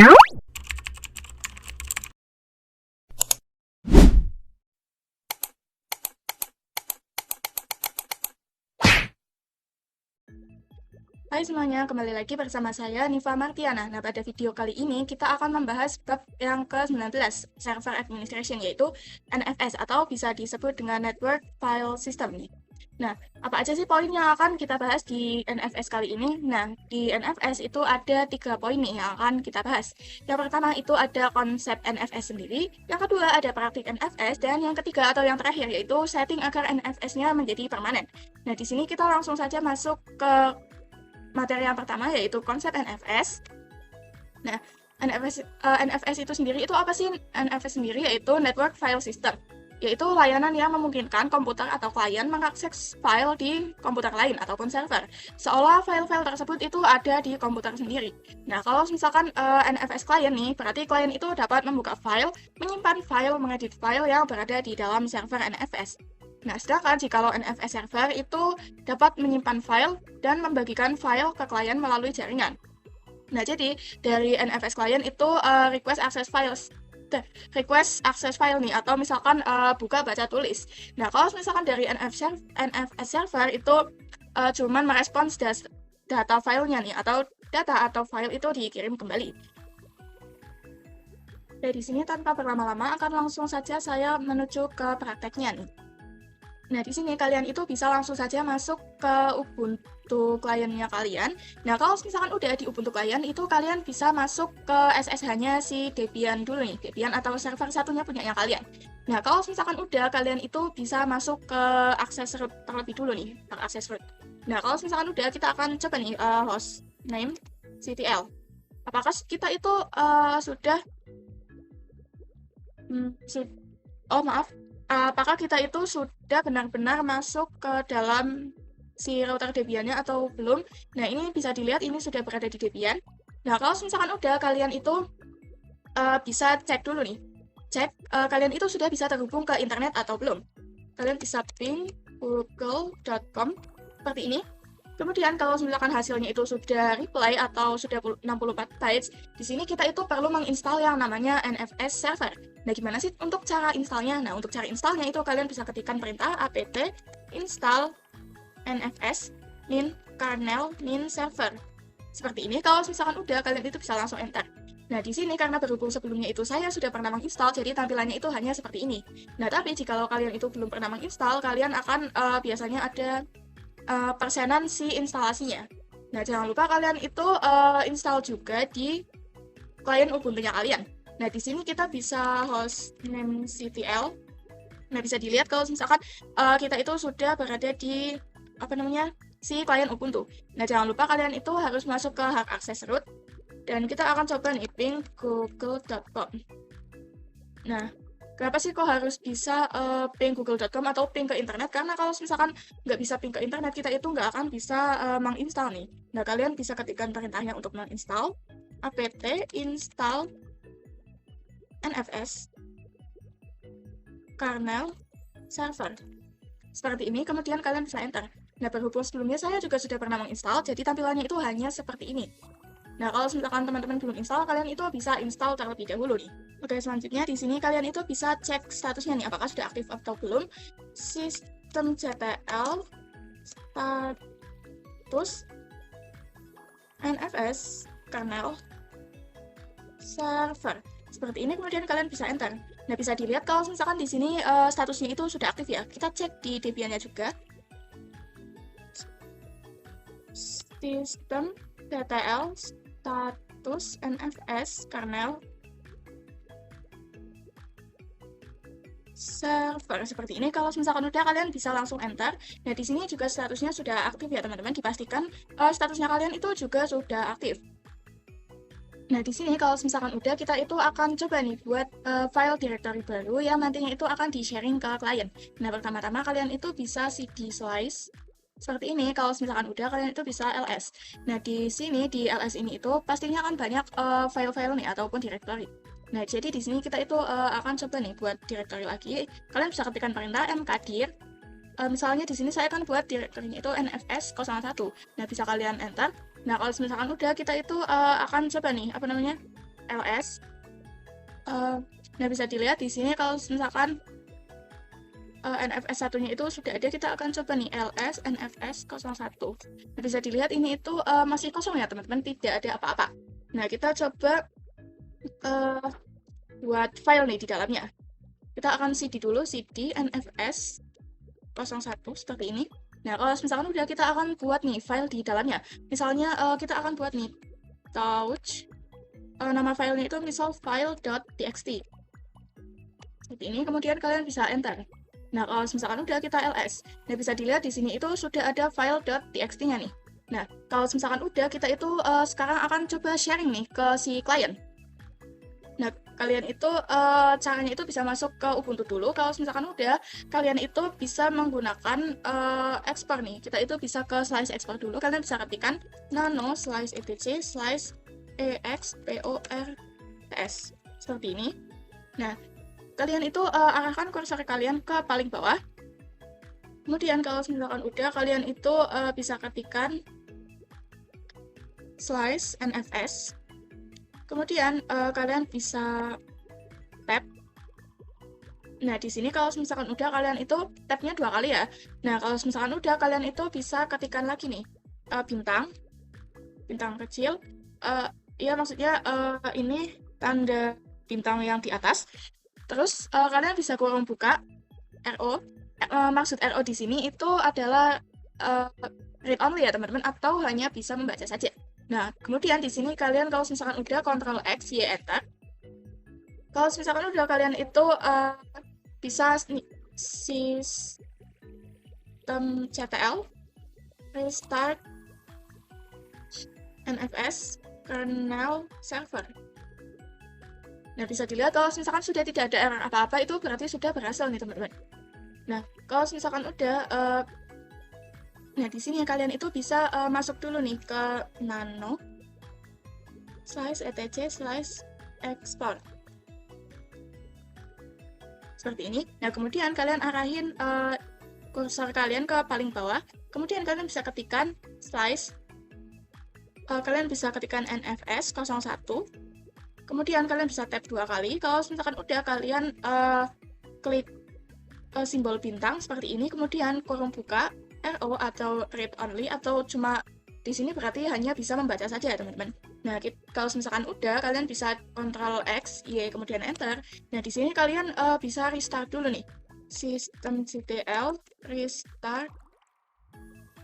Hai semuanya, kembali lagi bersama saya Niva Martiana. Nah, pada video kali ini kita akan membahas bab yang ke-19, Server Administration, yaitu NFS atau bisa disebut dengan Network File System nih. Nah, apa aja sih poin yang akan kita bahas di NFS kali ini? Nah, di NFS itu ada 3 poin nih yang akan kita bahas. Yang pertama itu ada konsep NFS sendiri, yang kedua ada praktik NFS, dan yang ketiga atau yang terakhir yaitu setting agar NFS-nya menjadi permanen. Nah, di sini kita langsung saja masuk ke materi yang pertama yaitu konsep NFS. Nah, NFS itu sendiri itu apa sih? NFS sendiri yaitu Network File System, yaitu layanan yang memungkinkan komputer atau klien mengakses file di komputer lain ataupun server, seolah file-file tersebut itu ada di komputer sendiri. Nah, kalau misalkan NFS klien nih, berarti klien itu dapat membuka file, menyimpan file, mengedit file yang berada di dalam server NFS. Nah, sedangkan jikalau NFS server itu dapat menyimpan file dan membagikan file ke klien melalui jaringan. Nah, jadi dari NFS klien itu request access file nih, atau misalkan buka baca tulis. Nah, kalau misalkan dari NFS server itu cuman merespons data filenya nih, atau data atau file itu dikirim kembali. Dari sini tanpa berlama-lama akan langsung saja saya menuju ke prakteknya nih. Nah, di sini kalian itu bisa langsung saja masuk ke Ubuntu kliennya kalian. Nah, kalau misalkan udah di Ubuntu klien, itu kalian bisa masuk ke SSH-nya si Debian dulu nih, Debian atau server satunya punyanya kalian. Nah, kalau misalkan udah, kalian itu bisa masuk ke access root terlebih dulu nih, ke access root. Nah, kalau misalkan udah, kita akan coba nih host name CTL. Apakah kita itu sudah apakah kita itu sudah benar-benar masuk ke dalam si router Debian-nya atau belum? Nah, ini bisa dilihat ini sudah berada di Debian. Nah, kalau misalkan udah, kalian itu bisa cek dulu nih. Cek kalian itu sudah bisa terhubung ke internet atau belum. Kalian bisa ping google.com seperti ini. Kemudian kalau misalkan hasilnya itu sudah reply atau sudah 64 bytes, di sini kita itu perlu menginstal yang namanya NFS server. Nah, gimana sih untuk cara installnya? Nah, untuk cara installnya itu kalian bisa ketikkan perintah apt install nfs min kernel min server. Seperti ini. Kalau misalkan udah, kalian itu bisa langsung enter. Nah, di sini karena berhubung sebelumnya itu saya sudah pernah menginstal, jadi tampilannya itu hanya seperti ini. Nah, tapi jika kalian itu belum pernah menginstal, kalian akan biasanya ada persenan si instalasinya. Nah, jangan lupa kalian itu install juga di klien Ubuntu-nya kalian. Nah, di sini kita bisa host name CTL. Nah, bisa dilihat kalau misalkan kita itu sudah berada di si klien Ubuntu. Nah, jangan lupa kalian itu harus masuk ke hard access root, dan kita akan coba nih ping google.com. Nah, kenapa sih kok harus bisa ping google.com atau ping ke internet? Karena kalau misalkan nggak bisa ping ke internet, kita itu nggak akan bisa menginstal nih. Nah, kalian bisa ketikkan perintahnya untuk menginstal apt install nfs kernel server. Seperti ini, kemudian kalian bisa enter. Nah, berhubung sebelumnya saya juga sudah pernah menginstal, jadi tampilannya itu hanya seperti ini. Nah, kalau misalkan teman-teman belum install, kalian itu bisa install terlebih dahulu nih. Oke, selanjutnya di sini kalian itu bisa cek statusnya nih, apakah sudah aktif atau belum. Systemctl status NFS kernel server. Seperti ini, kemudian kalian bisa enter. Nah, bisa dilihat kalau misalkan di sini statusnya itu sudah aktif ya. Kita cek di Debian-nya juga. Systemctl status NFS kernel server. Seperti ini. Kalau misalkan udah, kalian bisa langsung enter. Nah, di sini juga statusnya sudah aktif ya, teman-teman. Dipastikan statusnya kalian itu juga sudah aktif. Nah, di sini kalau misalkan udah, kita itu akan coba nih buat file directory baru yang nantinya itu akan di-sharing ke klien. Nah, pertama-tama kalian itu bisa cd slice. Seperti ini. Kalau misalkan udah, kalian itu bisa ls. Nah, di sini, di ls ini itu pastinya akan banyak file-file nih, ataupun directory. Nah, jadi di sini kita itu akan coba nih buat directory lagi. Kalian bisa ketikkan perintah mkdir. Misalnya di sini saya akan buat directory-nya itu nfs01. Nah, bisa kalian enter. Nah, kalau misalkan udah, kita itu akan coba nih, ls. Nah, bisa dilihat di sini kalau misalkan NFS satunya itu sudah ada, kita akan coba nih ls NFS 01. Nah, bisa dilihat ini itu masih kosong ya teman-teman, tidak ada apa-apa. Nah, kita coba buat file nih di dalamnya. Kita akan cd dulu, cd NFS 01 seperti ini. Nah, kalau misalkan udah, kita akan buat nih file di dalamnya. Misalnya kita akan buat nih touch, nama filenya itu misal file.txt. Seperti ini, kemudian kalian bisa enter. Nah, kalau misalkan udah, kita ls. Nah, bisa dilihat di sini itu sudah ada file.txt-nya nih. Nah, kalau misalkan udah, kita itu sekarang akan coba sharing nih ke si klien. Nah, kalian itu caranya itu bisa masuk ke Ubuntu dulu. Kalau misalkan udah, kalian itu bisa menggunakan export nih. Kita itu bisa ke slice export dulu. Kalian bisa ketikkan nano slice etc slice exports seperti ini. Nah, kalian itu arahkan kursor kalian ke paling bawah. Kemudian kalau misalkan udah, kalian itu bisa ketikkan slice NFS. Kemudian kalian bisa tab. Nah, di sini kalau misalkan udah, kalian itu tabnya 2 kali ya. Nah, kalau misalkan udah, kalian itu bisa ketikkan lagi nih bintang kecil. Ya, maksudnya ini tanda bintang yang di atas. Terus kalian bisa kurung buka RO. Maksud RO di sini itu adalah read only ya teman-teman, atau hanya bisa membaca saja. Nah, kemudian di sini kalian kalau misalkan udah, Ctrl X, Y, enter. Kalau misalkan udah, kalian itu bisa systemctl restart NFS kernel server. Nah, bisa dilihat kalau misalkan sudah tidak ada error apa-apa, itu berarti sudah berhasil nih teman-teman. Nah, kalau misalkan udah, nah di sini kalian itu bisa masuk dulu nih ke nano slice etc slice export seperti ini. Nah, kemudian kalian arahin kursor kalian ke paling bawah. Kemudian kalian bisa ketikkan slice. Kalian bisa ketikkan NFS 01. Kemudian kalian bisa tab 2 kali. Kalau misalkan udah, kalian klik simbol bintang seperti ini, kemudian kurung buka RO atau read only, atau cuma di sini berarti hanya bisa membaca saja ya teman-teman. Nah, kalau misalkan udah, kalian bisa Ctrl X, Y, kemudian enter. Nah, di sini kalian bisa restart dulu nih. Systemctl restart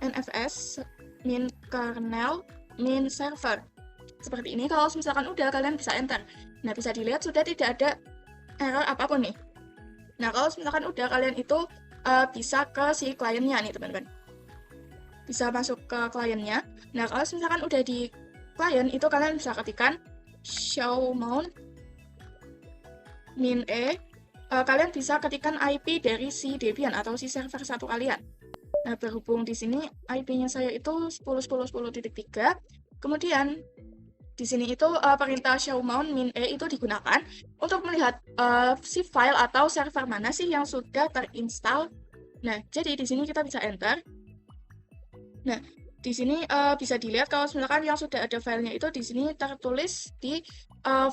NFS min kernel min server. Seperti ini, kalau misalkan udah, kalian bisa enter. Nah, bisa dilihat sudah tidak ada error apapun nih. Nah, kalau misalkan udah, kalian itu bisa ke si kliennya nih teman-teman. Bisa masuk ke kliennya. Nah, kalau misalkan udah di klien, itu kalian bisa ketikkan show mount min e. Kalian bisa ketikkan IP dari si Debian atau si server satu kalian. Nah, berhubung di sini IP-nya saya itu 10.10.10.3, kemudian di sini itu perintah show mount min e itu digunakan untuk melihat si file atau server mana sih yang sudah terinstall. Nah, jadi di sini kita bisa enter. Nah, di sini bisa dilihat kalau misalkan yang sudah ada filenya itu di sini tertulis di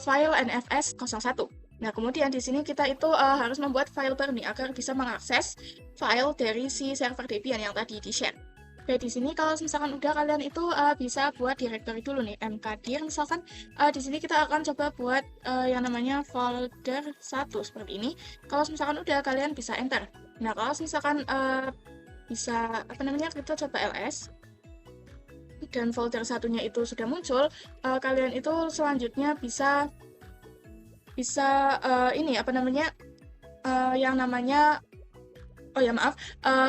file NFS 01. Nah, kemudian di sini kita itu harus membuat file baru nih agar bisa mengakses file dari si server Debian yang tadi di-share. Oke, di sini kalau misalkan udah, kalian itu bisa buat directory dulu nih, mkdir misalkan. Di sini kita akan coba buat yang namanya folder 1 seperti ini. Kalau misalkan udah, kalian bisa enter. Nah, kalau misalkan bisa kita coba ls dan folder satunya itu sudah muncul, kalian itu selanjutnya bisa ini yang namanya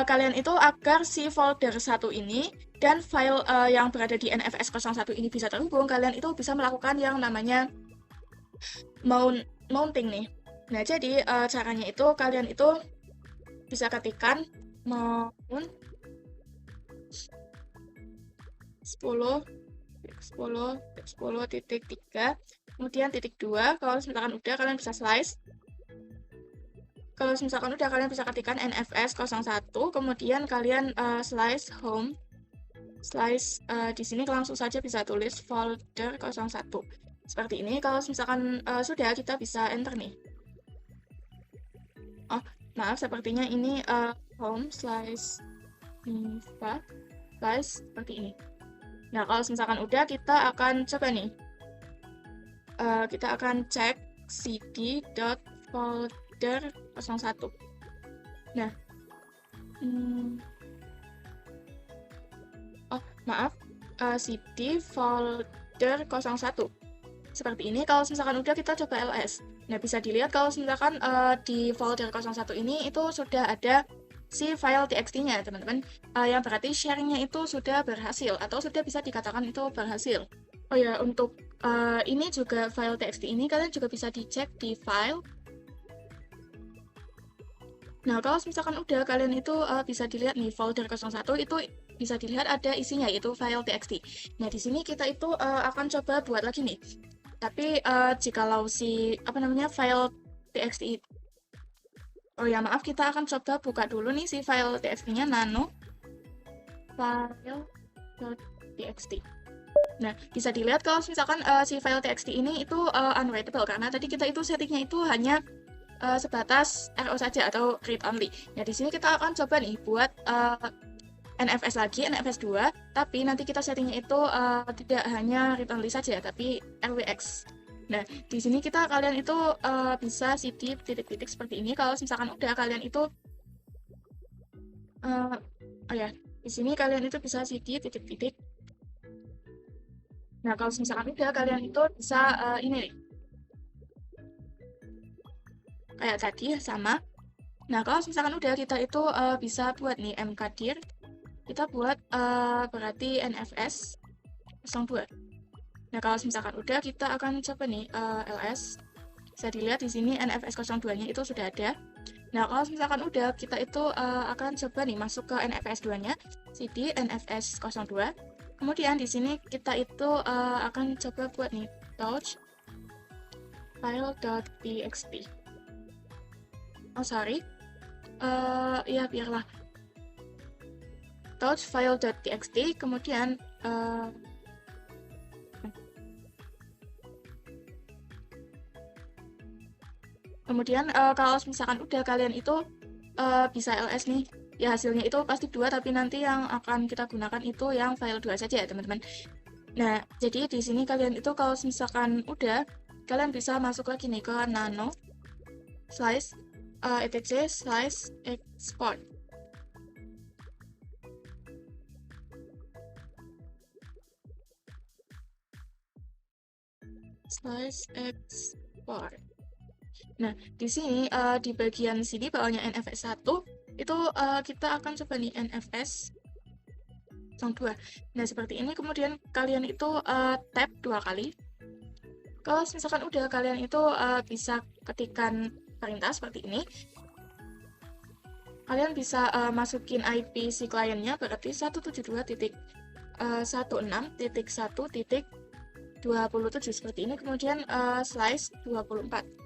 kalian itu agar si folder 1 ini dan file yang berada di NFS 01 ini bisa terhubung, kalian itu bisa melakukan yang namanya mounting nih. Nah, jadi caranya itu kalian itu bisa ketikkan mount 10.3, kemudian titik 2. Kalau misalkan udah, kalian bisa slice. Kalau misalkan udah, kalian bisa ketikkan NFS 01, kemudian kalian slice home, slice di sini langsung saja bisa tulis folder 01. Seperti ini. Kalau misalkan sudah, kita bisa enter nih. Oh, maaf, sepertinya ini home slash info slash seperti ini. Nah, kalau misalkan udah, kita akan coba nih. Kita akan cek cd.folder 01. Nah, oh maaf, cd folder 01. Seperti ini. Kalau misalkan udah, kita coba ls. Nah, bisa dilihat kalau misalkan di folder 01 ini itu sudah ada si file txt-nya, teman-teman. Yang berarti sharingnya itu sudah berhasil, atau sudah bisa dikatakan itu berhasil. Oh ya, untuk ini juga file txt ini kalian juga bisa dicek di file. Nah, kalau misalkan udah, kalian itu bisa dilihat nih folder 01 itu bisa dilihat ada isinya, yaitu file txt. Nah, di sini kita itu akan coba buat lagi nih. Tapi jikalau si file txt, oh ya maaf, kita akan coba buka dulu nih si file txt-nya, nano file.txt. Nah, bisa dilihat kalau misalkan si file txt ini itu unreadable, karena tadi kita itu settingnya itu hanya sebatas RO saja atau read only. Nah, di sini kita akan coba nih buat NFS lagi, NFS 2, tapi nanti kita settingnya itu tidak hanya read only saja, tapi RWX. Nah, di sini kalian itu bisa cd titik-titik seperti ini. Kalau misalkan udah, kalian itu oh ya, di sini kalian itu bisa cd titik-titik. Nah, kalau misalkan udah, kalian itu bisa ini nih. Kayak tadi sama. Nah, kalau misalkan udah, kita itu bisa buat nih mkdir. Kita buat berarti NFS 02. Nah, kalau misalkan udah, kita akan coba nih ls. Bisa dilihat di sini NFS 02-nya itu sudah ada. Nah, kalau misalkan udah, kita itu akan coba nih masuk ke NFS 2-nya, cd NFS 02. Kemudian di sini kita itu akan coba buat nih touch file.txt. Oh sorry, ya biarlah touch file.txt. Kemudian kalau misalkan udah, kalian itu bisa ls nih. Ya, hasilnya itu pasti 2, tapi nanti yang akan kita gunakan itu yang file 2 saja ya, teman-teman. Nah, jadi di sini kalian itu kalau misalkan udah, kalian bisa masuk lagi nih ke nano slash etc slash export. Slash export. Nah, di sini di bagian sini bawahnya NFS 1 itu kita akan coba nih NFS 02. Nah, seperti ini. Kemudian kalian itu tap 2 kali. Kalau misalkan udah, kalian itu bisa ketikkan perintah seperti ini. Kalian bisa masukin IP si kliennya, berarti 172.16.1.27 seperti ini. Kemudian slice 24.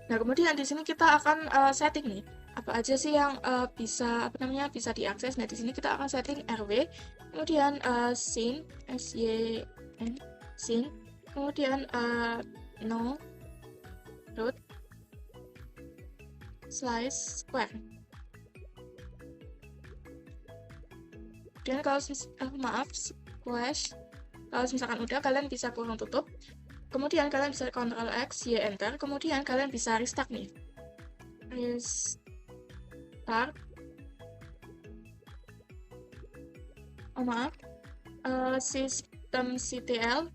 Nah, kemudian di sini kita akan setting nih apa aja sih yang bisa diakses. Nah, di sini kita akan setting RW, kemudian syn syn, kemudian no root slice square. Kemudian kalau squash, kalau misalkan udah, kalian bisa kurung tutup. Kemudian kalian bisa Ctrl X, Y, Enter. Kemudian kalian bisa restart nih. Restart. Oh maaf. systemctl.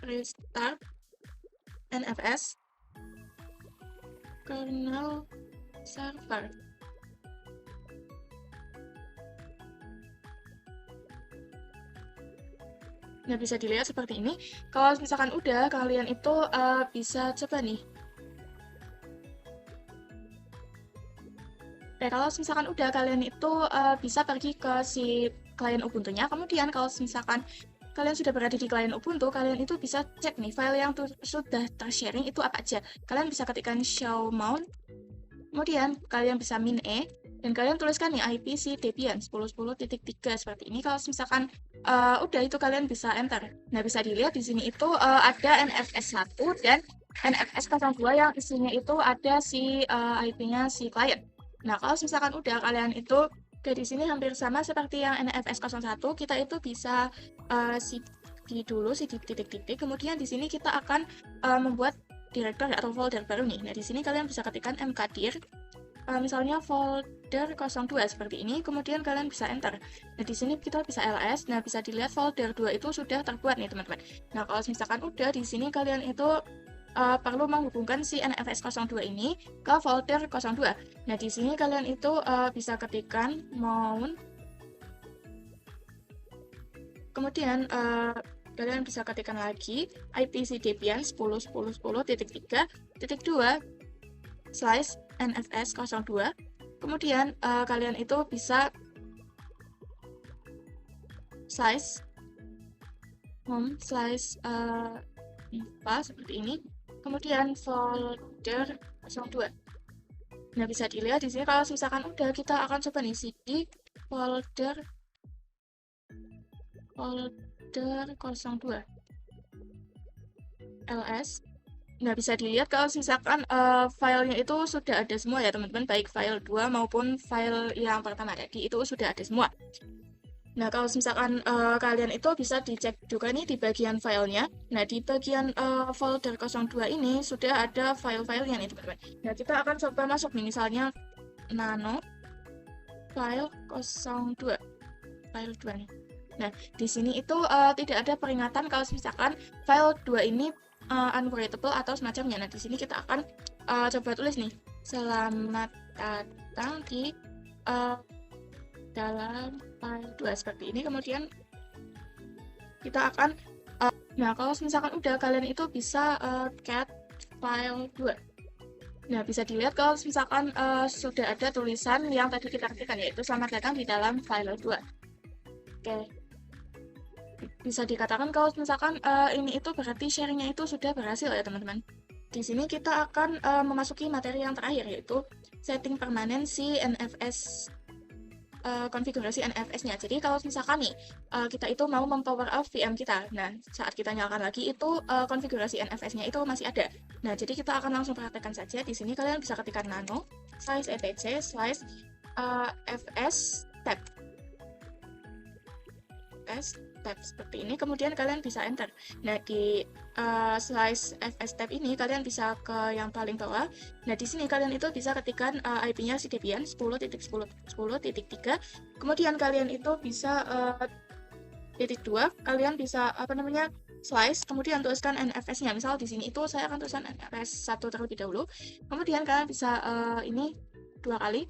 Restart. NFS. Kernel server. Nah, bisa dilihat seperti ini. Kalau misalkan udah, kalian itu bisa coba nih. Nah, kalau misalkan udah, kalian itu bisa pergi ke si klien Ubuntu-nya. Kemudian kalau misalkan kalian sudah berada di klien Ubuntu, kalian itu bisa cek nih file yang sudah tersharing itu apa aja. Kalian bisa ketikkan show mount. Kemudian kalian bisa min e. Dan kalian tuliskan nih IP si Debian 10.10.3 seperti ini. Kalau misalkan udah itu kalian bisa enter. Nah, bisa dilihat di sini itu ada NFS 1 dan NFS 02 yang isinya itu ada si IP-nya si klien. Nah, kalau misalkan udah kalian itu di sini hampir sama seperti yang NFS 01, kita itu bisa cd dulu, cd titik-titik. Kemudian di sini kita akan membuat directory atau folder baru nih. Nah, di sini kalian bisa ketikkan mkdir, misalnya folder 02 seperti ini, kemudian kalian bisa enter. Nah, di sini kita bisa ls. Nah, bisa dilihat folder 2 itu sudah terbuat nih, teman-teman. Nah, kalau misalkan udah di sini kalian itu perlu menghubungkan si NFS 02 ini ke folder 02. Nah, di sini kalian itu bisa ketikkan mount. Kemudian kalian bisa ketikkan lagi IP si Debian 10.10.10.2/NFS 02. Kemudian kalian itu bisa slice home info seperti ini. Kemudian folder 02. Nah, bisa dilihat di sini kalau misalkan udah, kita akan coba nih cd folder 02 ls. Nah, bisa dilihat kalau misalkan filenya itu sudah ada semua ya, teman-teman, baik file 2 maupun file yang pertama tadi itu sudah ada semua. Nah, kalau misalkan kalian itu bisa dicek juga nih di bagian filenya. Nah, di bagian folder 02 ini sudah ada file-filenya nih, teman-teman. Nah, kita akan coba masuk nih, misalnya nano file 02, file 2 nih. Nah, di sini itu tidak ada peringatan kalau misalkan file 2 ini unreadable atau semacamnya. Nah, di sini kita akan coba tulis nih, selamat datang di dalam file 2 seperti ini. Kemudian kita akan nah, kalau misalkan udah, kalian itu bisa cat file 2. Nah, bisa dilihat kalau misalkan sudah ada tulisan yang tadi kita ketikkan, yaitu selamat datang di dalam file 2. Oke. Bisa dikatakan kalau misalkan ini itu berarti sharingnya itu sudah berhasil ya, teman-teman. Di sini kita akan memasuki materi yang terakhir, yaitu setting permanen si NFS, konfigurasi NFS-nya. Jadi kalau misalkan nih kita itu mau mempower off VM kita, nah saat kita nyalakan lagi itu konfigurasi NFS-nya itu masih ada. Nah, jadi kita akan langsung praktekkan saja. Di sini kalian bisa ketikkan nano slice etc slice fs tab tab seperti ini, kemudian kalian bisa enter. Nah, di slice fs tab ini kalian bisa ke yang paling bawah. Nah, di sini kalian itu bisa ketikkan IP-nya si Debian 10.10.10.3. Kemudian kalian itu bisa titik 2, kalian bisa slice, kemudian tuliskan NFS-nya. Misal di sini itu saya akan tuliskan NFS 1 terlebih dahulu. Kemudian kalian bisa ini 2 kali.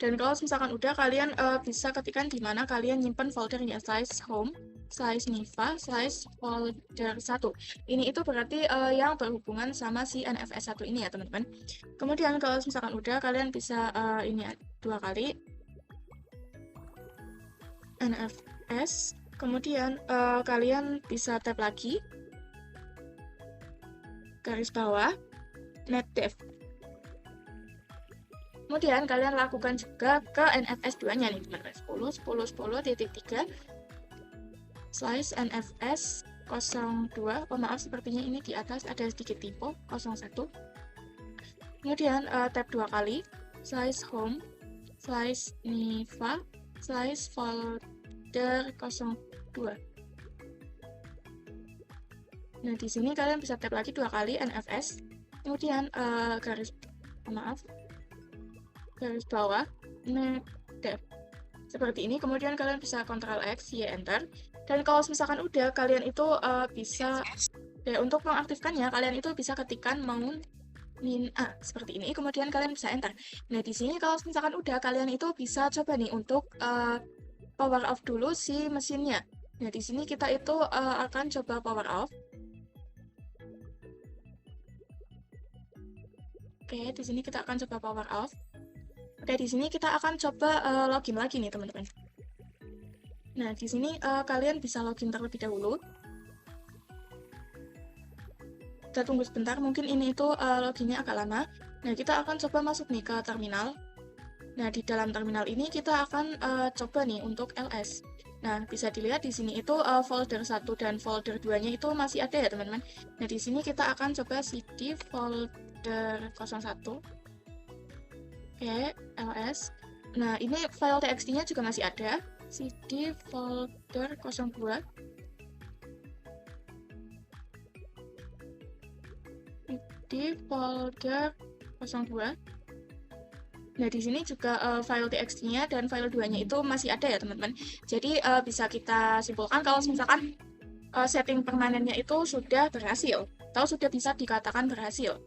Dan kalau misalkan udah, kalian bisa ketikkan di mana kalian nyimpen foldernya, slice home, slice niva, slice folder 1. Ini itu berarti yang berhubungan sama si NFS 1 ini ya, teman-teman. Kemudian kalau misalkan udah, kalian bisa ini 2 kali NFS. Kemudian kalian bisa tab lagi, garis bawah, netdev. Kemudian kalian lakukan juga ke NFS 2-nya nih, teman-teman. 10.10.10.3 slice NFS 02. Oh, maaf, sepertinya ini di atas ada sedikit typo, 01. Kemudian tab 2 kali, slice home, slice niva, slice folder 02. Nah, di sini kalian bisa tab lagi 2 kali NFS. Kemudian garis bawah netdev seperti ini. Kemudian kalian bisa Ctrl X, Y, Enter. Dan kalau misalkan udah, kalian itu bisa untuk mengaktifkannya, kalian itu bisa ketikkan mount min A seperti ini. Kemudian kalian bisa Enter. Nah, di sini kalau misalkan udah, kalian itu bisa coba nih untuk power off dulu si mesinnya. Nah, di sini kita itu akan coba power off. Oke, di sini kita akan coba power off. Oke, di sini kita akan coba login lagi nih, teman-teman. Nah, di sini kalian bisa login terlebih dahulu. Kita tunggu sebentar, mungkin ini itu loginnya agak lama. Nah, kita akan coba masuk nih ke terminal. Nah, di dalam terminal ini kita akan coba nih untuk ls. Nah, bisa dilihat di sini itu folder 1 dan folder 2-nya itu masih ada ya, teman-teman. Nah, di sini kita akan coba cd folder 01. Oke, ls. Nah, ini file txt-nya juga masih ada. cd folder 02. Di folder 02. Nah, di sini juga file txt-nya dan file 2-nya itu masih ada ya, teman-teman. Jadi, bisa kita simpulkan kalau misalkan setting permanennya itu sudah berhasil, atau sudah bisa dikatakan berhasil.